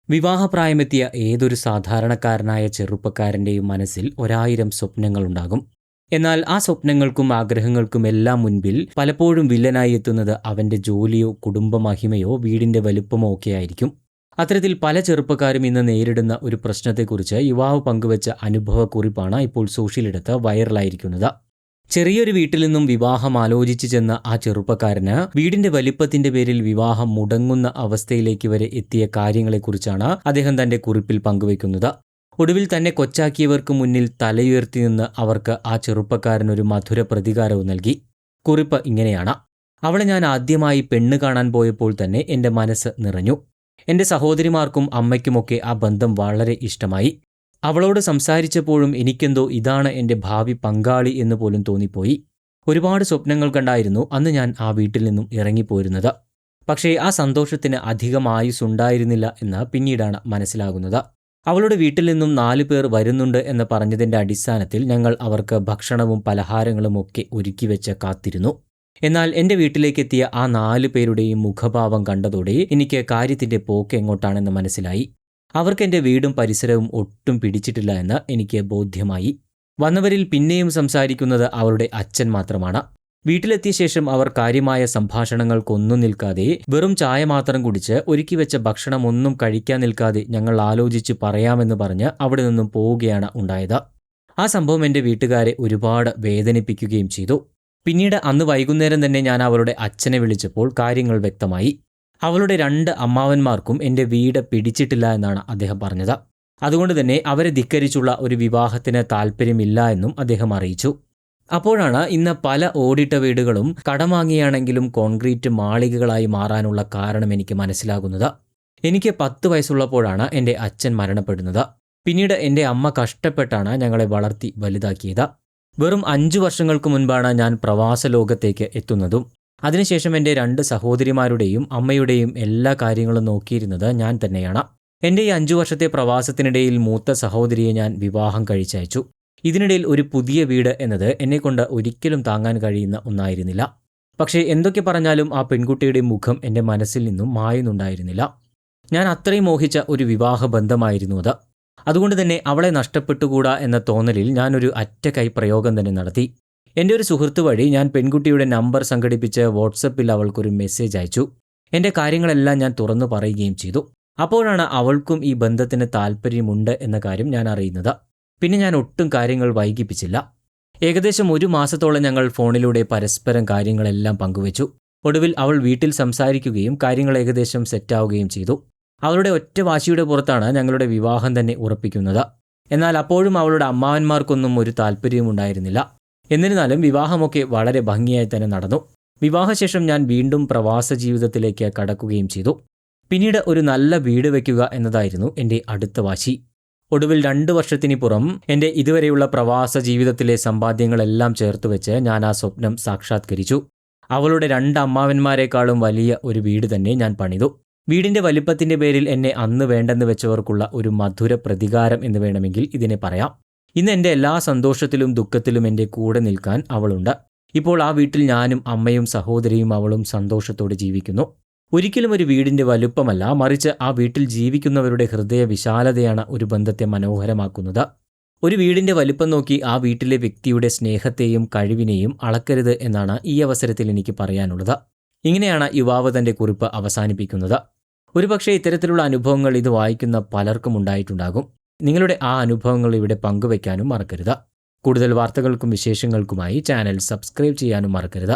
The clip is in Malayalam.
വിവാഹപ്രായമെത്തിയ ഏതൊരു സാധാരണക്കാരനായ ചെറുപ്പക്കാരൻ്റെയും മനസ്സിൽ 1000 സ്വപ്നങ്ങളുണ്ടാകും. എന്നാൽ ആ സ്വപ്നങ്ങൾക്കും ആഗ്രഹങ്ങൾക്കും എല്ലാം മുൻപിൽ പലപ്പോഴും വില്ലനായി എത്തുന്നത് അവൻ്റെ ജോലിയോ കുടുംബമഹിമയോ വീടിൻ്റെ വലുപ്പമോ ഒക്കെയായിരിക്കും. അത്തരത്തിൽ പല ചെറുപ്പക്കാരും ഇന്ന് നേരിടുന്ന ഒരു പ്രശ്നത്തെക്കുറിച്ച് യുവാവ് പങ്കുവച്ച അനുഭവക്കുറിപ്പാണ് ഇപ്പോൾ സോഷ്യലിടത്ത് വൈറലായിരിക്കുന്നത്. ചെറിയൊരു വീട്ടിൽ നിന്നും വിവാഹം ആലോചിച്ചു ചെന്ന ആ ചെറുപ്പക്കാരന് വീടിന്റെ വലിപ്പത്തിന്റെ പേരിൽ വിവാഹം മുടങ്ങുന്ന അവസ്ഥയിലേക്ക് വരെ എത്തിയ കാര്യങ്ങളെക്കുറിച്ചാണ് അദ്ദേഹം തന്റെ കുറിപ്പിൽ പങ്കുവയ്ക്കുന്നത്. ഒടുവിൽ തന്നെ കൊച്ചാക്കിയവർക്ക് മുന്നിൽ തലയുയർത്തി നിന്ന് അവർക്ക് ആ ചെറുപ്പക്കാരനൊരു മധുര പ്രതികാരവും നൽകി. കുറിപ്പ് ഇങ്ങനെയാണ്: അവളെ ഞാൻ ആദ്യമായി പെണ്ണ് കാണാൻ പോയപ്പോൾ തന്നെ എൻ്റെ മനസ്സ് നിറഞ്ഞു. എൻ്റെ സഹോദരിമാർക്കും അമ്മയ്ക്കുമൊക്കെ ആ ബന്ധം വളരെ ഇഷ്ടമായി. അവളോട് സംസാരിച്ചപ്പോഴും എനിക്കെന്തോ ഇതാണ് എൻ്റെ ഭാവി പങ്കാളി എന്ന് പോലും തോന്നിപ്പോയി. ഒരുപാട് സ്വപ്നങ്ങൾ കണ്ടായിരുന്നു അന്ന് ഞാൻ ആ വീട്ടിൽ നിന്നും ഇറങ്ങിപ്പോരുന്നത്. പക്ഷേ ആ സന്തോഷത്തിന് അധികം ആയുസ്സുണ്ടായിരുന്നില്ല എന്ന് പിന്നീടാണ് മനസ്സിലാകുന്നത്. അവളുടെ വീട്ടിൽ നിന്നും 4 പേർ വരുന്നുണ്ട് എന്ന് പറഞ്ഞതിൻ്റെ അടിസ്ഥാനത്തിൽ ഞങ്ങൾ അവർക്ക് ഭക്ഷണവും പലഹാരങ്ങളും ഒക്കെ ഒരുക്കി വെച്ച് കാത്തിരുന്നു. എന്നാൽ എൻ്റെ വീട്ടിലേക്കെത്തിയ ആ 4 പേരുടെയും മുഖഭാവം കണ്ടതോടെ എനിക്ക് കാര്യത്തിൻ്റെ പോക്ക് എങ്ങോട്ടാണെന്ന് മനസ്സിലായി. അവർക്ക് എൻ്റെ വീടും പരിസരവും ഒട്ടും പിടിച്ചിട്ടില്ല എന്ന് എനിക്ക് ബോധ്യമായി. വന്നവരിൽ പിന്നെയും സംസാരിക്കുന്നത് അവളുടെ അച്ഛൻ മാത്രമാണ്. വീട്ടിലെത്തിയ ശേഷം അവർ കാര്യമായ സംഭാഷണങ്ങൾക്കൊന്നും നിൽക്കാതെ വെറും ചായ മാത്രം കുടിച്ച് ഒരുക്കി വെച്ച ഭക്ഷണമൊന്നും കഴിക്കാൻ നിൽക്കാതെ ഞങ്ങൾ ആലോചിച്ച് പറയാമെന്ന് പറഞ്ഞ് അവിടെ നിന്നും പോവുകയാണ് ഉണ്ടായത്. ആ സംഭവം എൻ്റെ വീട്ടുകാരെ ഒരുപാട് വേദനിപ്പിക്കുകയും ചെയ്തു. പിന്നീട് അന്ന് വൈകുന്നേരം തന്നെ ഞാൻ അവളുടെ അച്ഛനെ വിളിച്ചപ്പോൾ കാര്യങ്ങൾ വ്യക്തമായി. അവളുടെ 2 അമ്മാവന്മാർക്കും എൻ്റെ വീട് പിടിച്ചിട്ടില്ല എന്നാണ് അദ്ദേഹം പറഞ്ഞത്. അതുകൊണ്ട് തന്നെ അവരെ ധിക്കരിച്ചുള്ള ഒരു വിവാഹത്തിന് താല്പര്യമില്ല എന്നും അദ്ദേഹം അറിയിച്ചു. അപ്പോഴാണ് ഇന്ന് പല ഓടിട്ട വീടുകളും കടം വാങ്ങിയാണെങ്കിലും കോൺക്രീറ്റ് മാളികകളായി മാറാനുള്ള കാരണം എനിക്ക് മനസ്സിലാകുന്നത്. എനിക്ക് 10 വയസ്സുള്ളപ്പോഴാണ് എൻ്റെ അച്ഛൻ മരണപ്പെടുന്നത്. പിന്നീട് എൻ്റെ അമ്മ കഷ്ടപ്പെട്ടാണ് ഞങ്ങളെ വളർത്തി വലുതാക്കിയത്. വെറും 5 വർഷങ്ങൾക്ക് മുൻപാണ് ഞാൻ പ്രവാസ ലോകത്തേക്ക് എത്തുന്നതും. അതിനുശേഷം എൻ്റെ 2 സഹോദരിമാരുടെയും അമ്മയുടെയും എല്ലാ കാര്യങ്ങളും നോക്കിയിരുന്നത് ഞാൻ തന്നെയാണ്. എൻ്റെ ഈ 5 വർഷത്തെ പ്രവാസത്തിനിടയിൽ മൂത്ത സഹോദരിയെ ഞാൻ വിവാഹം കഴിച്ചയച്ചു. ഇതിനിടയിൽ ഒരു പുതിയ വീട് എന്നത് എന്നെക്കൊണ്ട് ഒരിക്കലും താങ്ങാൻ കഴിയുന്ന ഒന്നായിരുന്നില്ല. പക്ഷേ എന്തൊക്കെ പറഞ്ഞാലും ആ പെൺകുട്ടിയുടെ മുഖം എൻ്റെ മനസ്സിൽ നിന്നും മായുന്നുണ്ടായിരുന്നില്ല. ഞാൻ അത്രയും മോഹിച്ച ഒരു വിവാഹ ബന്ധമായിരുന്നു അത്. അതുകൊണ്ട് തന്നെ അവളെ നഷ്ടപ്പെട്ടുകൂടാ എന്ന തോന്നലിൽ ഞാനൊരു അറ്റകൈ പ്രയോഗം തന്നെ നടത്തി. എൻ്റെ ഒരു സുഹൃത്ത് വഴി ഞാൻ പെൺകുട്ടിയുടെ നമ്പർ സംഘടിപ്പിച്ച് വാട്സപ്പിൽ അവൾക്കൊരു മെസ്സേജ് അയച്ചു. എൻ്റെ കാര്യങ്ങളെല്ലാം ഞാൻ തുറന്നു പറയുകയും ചെയ്തു. അപ്പോഴാണ് അവൾക്കും ഈ ബന്ധത്തിന് താല്പര്യമുണ്ട് എന്ന കാര്യം ഞാൻ അറിയുന്നത്. പിന്നെ ഞാൻ ഒട്ടും കാര്യങ്ങൾ വൈകിപ്പിച്ചില്ല. ഏകദേശം 1 മാസത്തോളം ഞങ്ങൾ ഫോണിലൂടെ പരസ്പരം കാര്യങ്ങളെല്ലാം പങ്കുവച്ചു. ഒടുവിൽ അവൾ വീട്ടിൽ സംസാരിക്കുകയും കാര്യങ്ങൾ ഏകദേശം സെറ്റാവുകയും ചെയ്തു. അവളുടെ ഒറ്റ വാശിയുടെ പുറത്താണ് ഞങ്ങളുടെ വിവാഹം തന്നെ ഉറപ്പിക്കുന്നത്. എന്നാൽ അപ്പോഴും അവളുടെ അമ്മാവന്മാർക്കൊന്നും ഒരു താല്പര്യവും ഉണ്ടായിരുന്നില്ല. എന്നിരുന്നാലും വിവാഹമൊക്കെ വളരെ ഭംഗിയായി തന്നെ നടന്നു. വിവാഹശേഷം ഞാൻ വീണ്ടും പ്രവാസ ജീവിതത്തിലേക്ക് കടക്കുകയും ചെയ്തു. പിന്നീട് ഒരു നല്ല വീട് വയ്ക്കുക എന്നതായിരുന്നു എൻ്റെ അടുത്ത വാശി. ഒടുവിൽ 2 വർഷത്തിനിപ്പുറം എൻ്റെ ഇതുവരെയുള്ള പ്രവാസ ജീവിതത്തിലെ സമ്പാദ്യങ്ങളെല്ലാം ചേർത്ത് വെച്ച് ഞാൻ ആ സ്വപ്നം സാക്ഷാത്കരിച്ചു. അവളുടെ 2 അമ്മാവന്മാരെക്കാളും വലിയ ഒരു വീട് തന്നെ ഞാൻ പണിതു. വീടിൻ്റെ വലിപ്പത്തിൻ്റെ പേരിൽ എന്നെ അന്ന് വേണ്ടെന്ന് വെച്ചവർക്കുള്ള ഒരു മധുര പ്രതികാരം എന്ന് വേണമെങ്കിൽ ഇതിനെ പറയാം. ഇന്ന് എൻ്റെ എല്ലാ സന്തോഷത്തിലും ദുഃഖത്തിലും എൻ്റെ കൂടെ നിൽക്കാൻ അവളുണ്ട്. ഇപ്പോൾ ആ വീട്ടിൽ ഞാനും അമ്മയും സഹോദരിയും അവളും സന്തോഷത്തോടെ ജീവിക്കുന്നു. ഒരിക്കലും ഒരു വീടിൻ്റെ വലുപ്പമല്ല, മറിച്ച് ആ വീട്ടിൽ ജീവിക്കുന്നവരുടെ ഹൃദയ വിശാലതയാണ് ഒരു ബന്ധത്തെ മനോഹരമാക്കുന്നത്. ഒരു വീടിൻ്റെ വലിപ്പം നോക്കി ആ വീട്ടിലെ വ്യക്തിയുടെ സ്നേഹത്തെയും കഴിവിനെയും അളക്കരുത് എന്നാണ് ഈ അവസരത്തിൽ എനിക്ക് പറയാനുള്ളത്. ഇങ്ങനെയാണ് യുവാവ് തൻ്റെ കുറിപ്പ് അവസാനിപ്പിക്കുന്നത്. ഒരുപക്ഷെ ഇത്തരത്തിലുള്ള അനുഭവങ്ങൾ ഇത് വായിക്കുന്ന പലർക്കും ഉണ്ടായിട്ടുണ്ടാകും. നിങ്ങളുടെ ആ അനുഭവങ്ങൾ ഇവിടെ പങ്കുവയ്ക്കാനും മറക്കരുത്. കൂടുതൽ വാർത്തകൾക്കും വിശേഷങ്ങൾക്കുമായി ചാനൽ സബ്സ്ക്രൈബ് ചെയ്യാനും മറക്കരുത്.